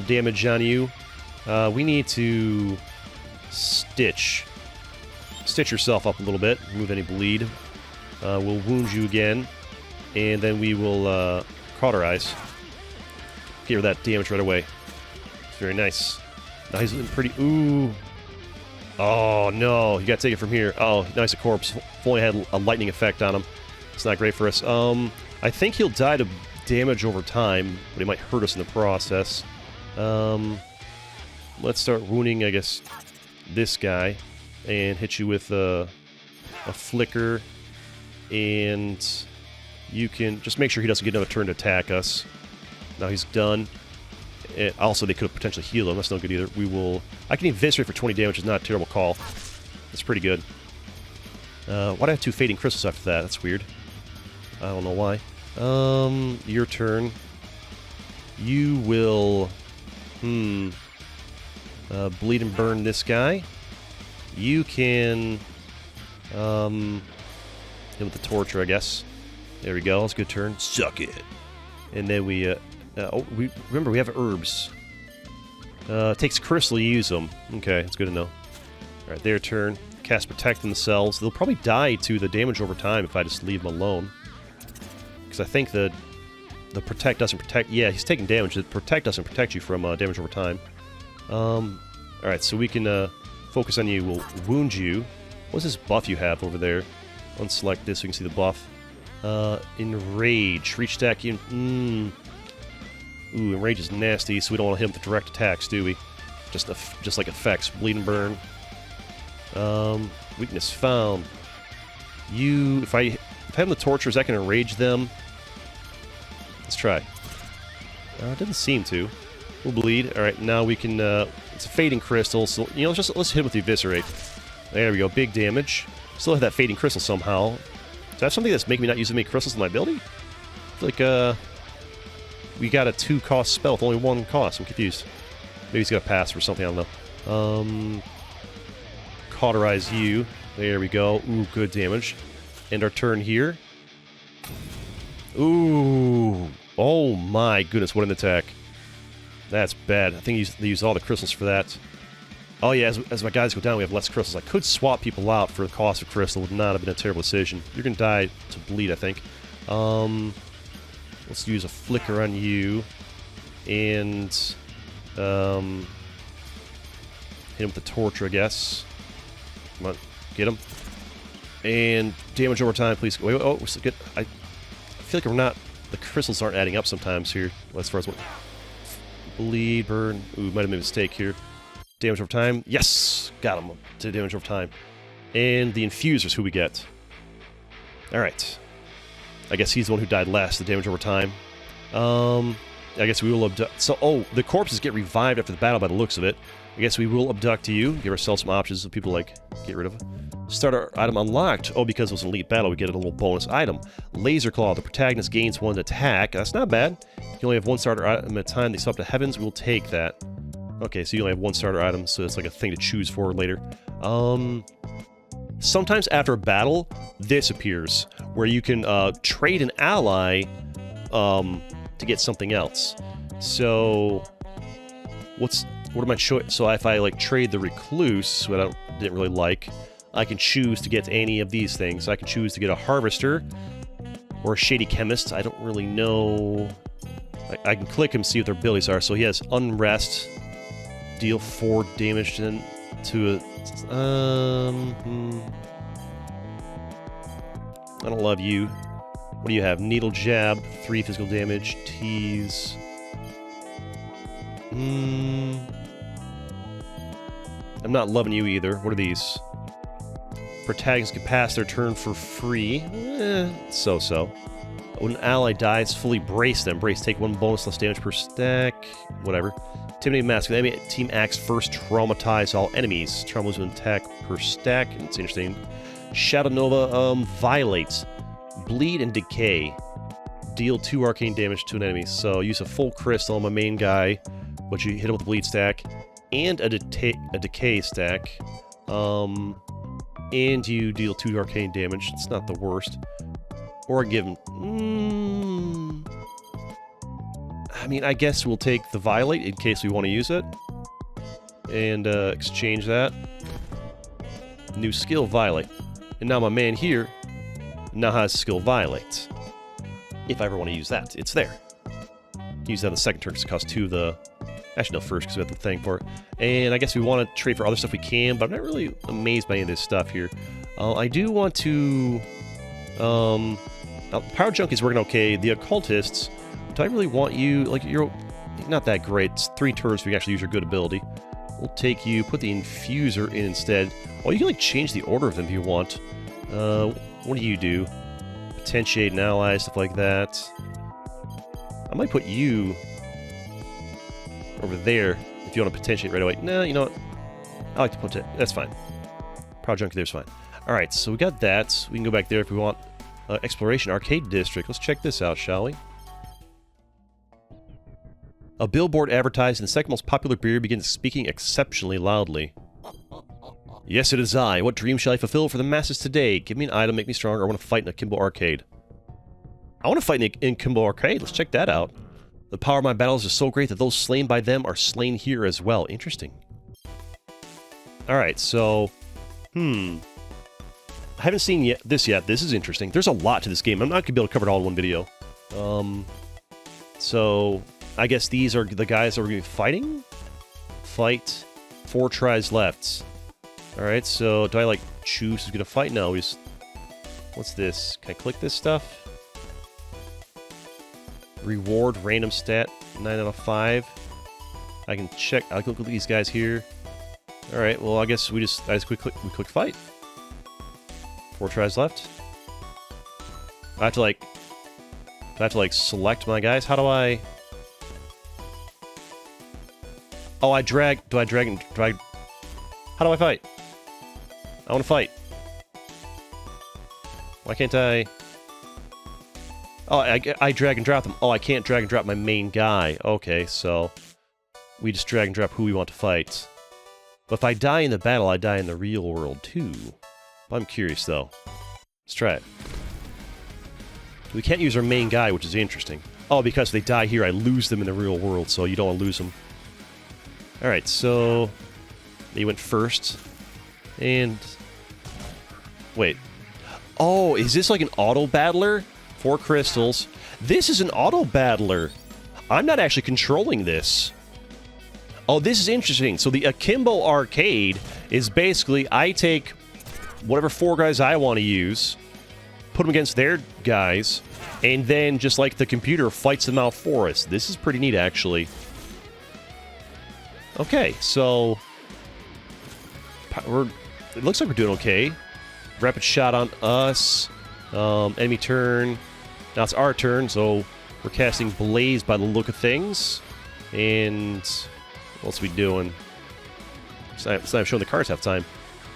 damage on you. We need to stitch yourself up a little bit. Remove any bleed. We'll wound you again. And then we will, cauterize. Get rid of that damage right away. Very nice. Now he's pretty... Ooh. Oh, no. You gotta take it from here. Oh, now he's a corpse. If only had a lightning effect on him. It's not great for us. I think he'll die to damage over time, but he might hurt us in the process. Let's start wounding, I guess, this guy. And hit you with a flicker. And you can just make sure he doesn't get another turn to attack us. Now he's done. Also, they could have potentially healed him. That's no good either. I can eviscerate for 20 damage. Is not a terrible call. That's pretty good. Why'd I have 2 fading crystals after that? That's weird. I don't know why. Your turn. You will... bleed and burn this guy. You can... hit with the torture, I guess. There we go. That's a good turn. Suck it. And then we... remember, we have herbs. Takes crystal to use them. Okay, that's good to know. Alright, their turn. Cast Protect themselves. They'll probably die to the damage over time if I just leave them alone. Because I think the Protect doesn't protect... Yeah, he's taking damage. The Protect doesn't protect you from damage over time. Alright, so we can focus on you. We'll wound you. What's this buff you have over there? Unselect this so you can see the buff. Enrage. Reach stack in. Ooh, Enrage is nasty, so we don't want to hit him with direct attacks, do we? Just like effects. Bleed and burn. Weakness found. If I have him the tortures, I can enrage them. Let's try. Doesn't seem to. We'll bleed. Alright, now we can, it's a fading crystal, so, you know, let's hit him with the eviscerate. There we go, big damage. Still have that fading crystal somehow. Do I have something that's making me not use as many crystals in my ability? I feel like, we got a 2-cost spell with only 1 cost. I'm confused. Maybe he's got a pass or something, I don't know. Cauterize you. There we go. Ooh, good damage. End our turn here. Ooh. Oh my goodness, what an attack. That's bad. I think they used all the crystals for that. Oh yeah, as my guys go down, we have less crystals. I could swap people out for the cost of crystal. Would not have been a terrible decision. You're going to die to bleed, I think. Let's use a flicker on you. And hit him with the torture, I guess. Come on, get him. And damage over time, please. Wait, oh, we're still good. I feel like we're not... The crystals aren't adding up sometimes here. As far as what... Bleed, burn. Ooh, might have made a mistake here. Damage over time. Yes! Got him to damage over time. And the infuser's who we get. Alright. I guess he's the one who died last, the damage over time. I guess we will abduct... So, oh, the corpses get revived after the battle by the looks of it. I guess we will abduct you. Give ourselves some options that people, like, get rid of. Starter item unlocked. Oh, because it was an elite battle, we get a little bonus item. Laser Claw. The protagonist gains 1 attack. That's not bad. You only have 1 starter item at a time. They swap to heavens. We'll take that. Okay, so you only have 1 starter item, so it's like a thing to choose for later. Sometimes after a battle, this appears, where you can trade an ally to get something else. So, what am I choosing? So if I like trade the recluse, what I didn't really like, I can choose to get any of these things. I can choose to get a harvester or a shady chemist. I don't really know. I can click him, see what their abilities are. So he has unrest, deal 4 damage to a. I don't love you. What do you have? Needle jab, 3 physical damage, tease. I'm not loving you either. What are these? Protagonists can pass their turn for free. So-so. When an ally dies, fully brace them. Brace, take 1 bonus less damage per stack. Whatever. Intimidating Mask. When the enemy team acts first, traumatize all enemies. Trauma loses an attack per stack. It's interesting. Shadow Nova, Violate. Bleed and Decay. Deal 2 arcane damage to an enemy. So use a full crystal on my main guy, but you hit him with a bleed stack and a decay stack. And you deal 2 arcane damage. It's not the worst. Or give him... I mean, I guess we'll take the Violate in case we want to use it. And exchange that. New skill, Violate. And now my man here now has skill Violate. If I ever want to use that, it's there. Use that on the second turn because it costs 2 of the... Actually, no, first because we have the thing for it. And I guess we want to trade for other stuff we can, but I'm not really amazed by any of this stuff here. I do want to... Power Junk is working okay. The Occultists, do I really want you... Like, you're not that great. It's 3 turns we can actually use your good ability. We'll take you, put the Infuser in instead. Oh, you can, like, change the order of them if you want. What do you do? Potentiate an ally, stuff like that. I might put you over there if you want to potentiate right away. No, you know what? I like to put it. That's fine. Power Junk there's fine. Alright, so we got that. We can go back there if we want. Exploration Arcade District. Let's check this out, shall we? A billboard advertising the second most popular beer begins speaking exceptionally loudly. Yes, it is I. What dream shall I fulfill for the masses today? Give me an item, make me stronger. I want to fight in a Kimbo Arcade. I want to fight in Kimbo Arcade. Let's check that out. The power of my battles is so great that those slain by them are slain here as well. Interesting. Alright, so... I haven't seen this yet. This is interesting. There's a lot to this game. I'm not going to be able to cover it all in one video. So... I guess these are the guys that we're going to be fighting? Fight. 4 tries left. Alright, so do I, like, choose who's going to fight? No, what's this? Can I click this stuff? Reward, random stat, 9 out of 5. I can check. I'll look at these guys here. Alright, well, I guess we just click fight. 4 tries left. I have to, like... select my guys? How do I... Oh, I drag... Do I drag and drag... How do I fight? I want to fight. Why can't I... Oh, I drag and drop them. Oh, I can't drag and drop my main guy. Okay, so... We just drag and drop who we want to fight. But if I die in the battle, I die in the real world, too. I'm curious, though. Let's try it. We can't use our main guy, which is interesting. Oh, because if they die here, I lose them in the real world, so you don't want to lose them. Alright, so... They went first. And... Wait. Oh, is this like an auto-battler? 4 crystals. This is an auto-battler. I'm not actually controlling this. Oh, this is interesting. So the Akimbo Arcade is basically, I take whatever 4 guys I want to use, put them against their guys, and then just like the computer fights them out for us. This is pretty neat, actually. Okay, so... It looks like we're doing okay. Rapid shot on us. Enemy turn. Now it's our turn, so we're casting Blaze by the look of things. And... What else are we doing? It's not showing the cards half time.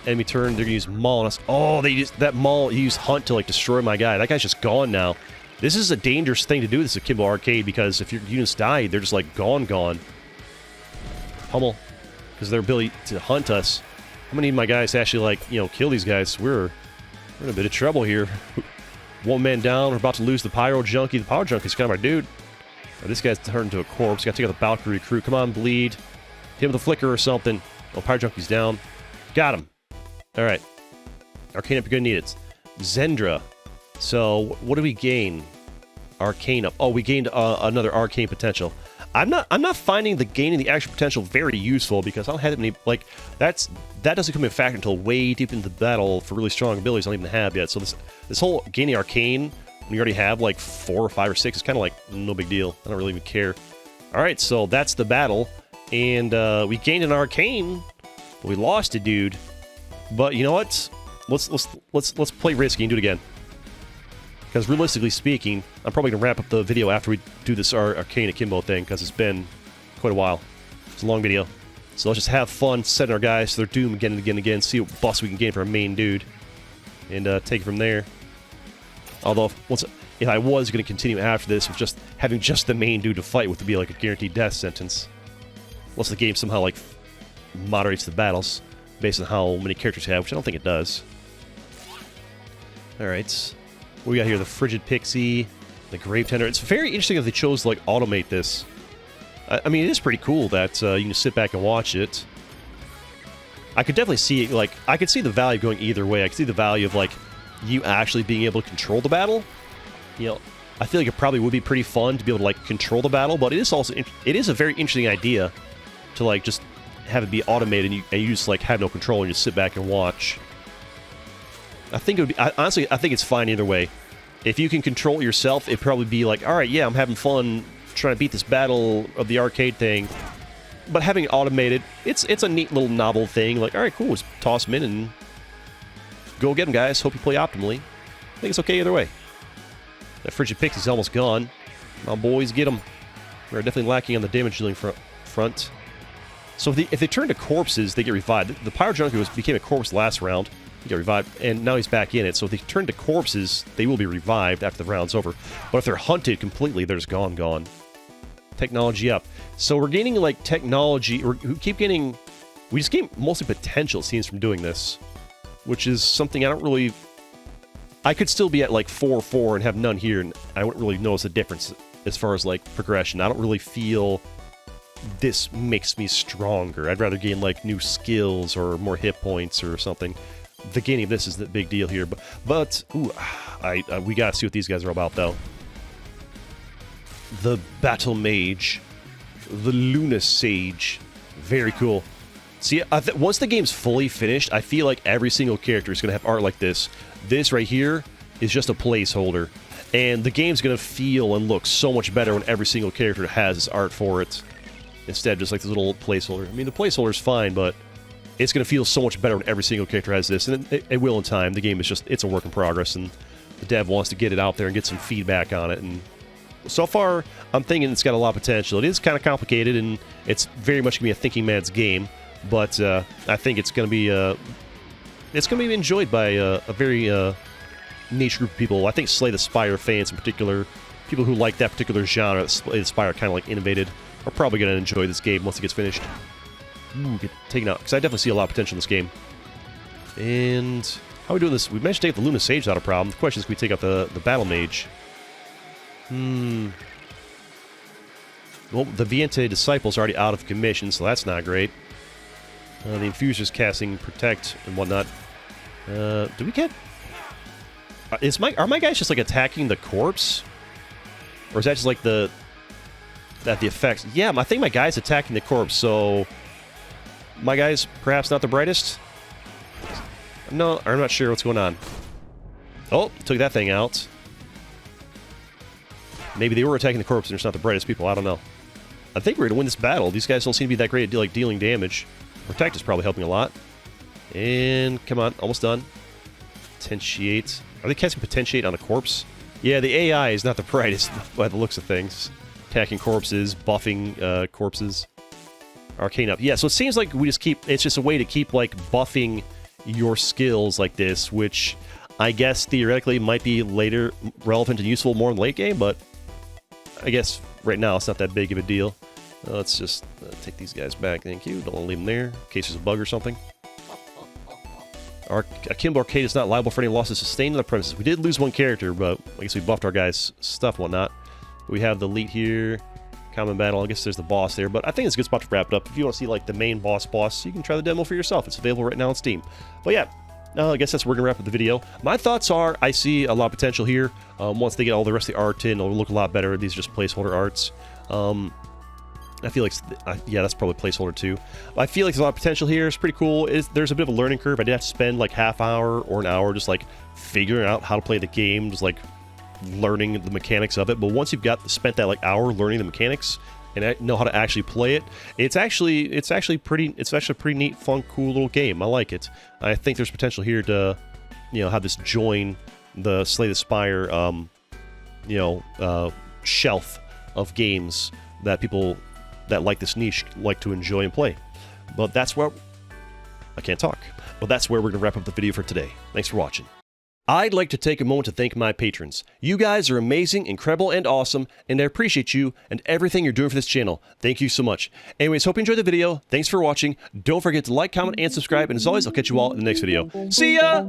Enemy turn, they're gonna use Maul on us. Oh, they used that Maul, he used Hunt to like destroy my guy. That guy's just gone now. This is a dangerous thing to do, this Akimbo Arcade, because if your units die, they're just like gone. Pummel. Because of their ability to hunt us. How many of my guys actually like, you know, kill these guys? We're in a bit of trouble here. 1 man down, we're about to lose the Pyro Junkie. The Pyro Junkie's kind of our dude. Oh, this guy's turned into a corpse. Gotta take out the Valkyrie crew. Come on, bleed. Hit him with a flicker or something. Oh, Pyro Junkie's down. Got him. Alright. Arcane up, you're gonna need it. Zendra. So, what do we gain? Arcane up. Oh, we gained another arcane potential. I'm not finding the gaining the actual potential very useful because I don't have that many, like, that doesn't come in factor until way deep into the battle for really strong abilities I don't even have yet. So this whole gaining arcane, when you already have like 4 or 5 or 6, is kind of like no big deal. I don't really even care. Alright, so that's the battle. And we gained an arcane, but we lost a dude. But you know what? Let's play risky and do it again. Because realistically speaking, I'm probably gonna wrap up the video after we do this arcane akimbo thing, because it's been quite a while. It's a long video. So let's just have fun setting our guys to their doom again and again and again, see what buffs we can gain for our main dude. And take it from there. Although, if I was going to continue after this with just having just the main dude to fight with, to be like a guaranteed death sentence. Unless the game somehow like moderates the battles based on how many characters you have, which I don't think it does. Alright. What we got here? The Frigid Pixie, the Grave Tender. It's very interesting that they chose to like automate this. I mean, it is pretty cool that you can sit back and watch it. I could definitely see, like, I could see the value going either way. I could see the value of, like, you actually being able to control the battle. You know, I feel like it probably would be pretty fun to be able to, like, control the battle, but it is also, it is a very interesting idea to, like, just have it be automated and you just, like, have no control and just sit back and watch. I think it would be, honestly, I think it's fine either way. If you can control it yourself, it'd probably be like, alright, yeah, I'm having fun trying to beat this battle of the arcade thing. But having it automated, it's a neat little novel thing. Like, alright, cool, just toss them in and go get them, guys. Hope you play optimally. I think it's okay either way. That Frigid Pixie's almost gone. My boys, get them. We're definitely lacking on the damage dealing front. So if they turn to corpses, they get revived. The Pyro Junkie became a corpse last round. He got revived, and now he's back in it. So if they turn to corpses, they will be revived after the round's over. But if they're hunted completely, they're just gone. Technology up. So we're gaining, like, technology. We keep gaining... We just gain mostly potential, it seems, from doing this. Which is something I don't really... I could still be at, like, 4-4 and have none here, and I wouldn't really notice a difference as far as, like, progression. I don't really feel this makes me stronger. I'd rather gain, like, new skills or more hit points or something. The gaining of this is the big deal here. But ooh, we gotta see what these guys are about, though. The Battle Mage. The Luna Sage. Very cool. See, once the game's fully finished, I feel like every single character is going to have art like this. This right here is just a placeholder. And the game's going to feel and look so much better when every single character has its art for it, instead of just like this little placeholder. I mean, the placeholder's fine, but it's going to feel so much better when every single character has this, and it will in time. The game is just, it's a work in progress, and the dev wants to get it out there and get some feedback on it, and so far, I'm thinking it's got a lot of potential. It is kind of complicated, and it's very much going to be a thinking man's game, but I think it's going to be enjoyed by a very niche group of people. I think Slay the Spire fans in particular, people who like that particular genre that Slay the Spire kind of like innovated, are probably going to enjoy this game once it gets finished. Ooh, get taken out, because I definitely see a lot of potential in this game. And how are we doing this? We managed to take the Luna Sage without a problem. The question is, can we take out the Battle Mage? Well, the Viente Disciple's already out of commission, so that's not great. The Infuser's casting Protect and whatnot. Do we get... Are my guys just, like, attacking the corpse? Or is that just, like, the effects? Yeah, I think my guy's attacking the corpse, so... My guy's perhaps not the brightest? No, I'm not sure what's going on. Oh, took that thing out. Maybe they were attacking the corpse and it's not the brightest people, I don't know. I think we're going to win this battle. These guys don't seem to be that great at like dealing damage. Protect is probably helping a lot. And, come on, almost done. Potentiate. Are they casting Potentiate on a corpse? Yeah, the AI is not the brightest by the looks of things. Attacking corpses, buffing corpses. Arcane up. Yeah, so it seems like we just keep... It's just a way to keep, like, buffing your skills like this, which I guess theoretically might be later relevant and useful more in the late game, but I guess right now it's not that big of a deal. Let's just take these guys back. Thank you. Don't want to leave them there in case there's a bug or something. Our Akimbo Arcade is not liable for any losses sustained on the premises. We did lose one character, but I guess we buffed our guys' stuff and whatnot. We have the elite here. Common battle. I guess there's the boss there, but I think it's a good spot to wrap it up. If you want to see like the main boss, you can try the demo for yourself. It's available right now on Steam. But yeah, I guess that's where we're going to wrap up the video. My thoughts are, I see a lot of potential here. Once they get all the rest of the art in, it'll look a lot better. These are just placeholder arts. I feel like, yeah, that's probably placeholder too. I feel like there's a lot of potential here. It's pretty cool. There's a bit of a learning curve. I did have to spend like half hour or an hour just like figuring out how to play the game, just like learning the mechanics of it. But once you've spent that like hour learning the mechanics and know how to actually play it, it's actually a pretty neat, fun, cool little game. I like it. I think there's potential here to, have this join the Slay the Spire, shelf of games that people that like this niche like to enjoy and play. But that's where I can't talk. But that's where we're gonna wrap up the video for today. Thanks for watching. I'd like to take a moment to thank my patrons. You guys are amazing, incredible, and awesome, and I appreciate you and everything you're doing for this channel. Thank you so much. Anyways, hope you enjoyed the video. Thanks for watching. Don't forget to like, comment, and subscribe, and as always, I'll catch you all in the next video. See ya!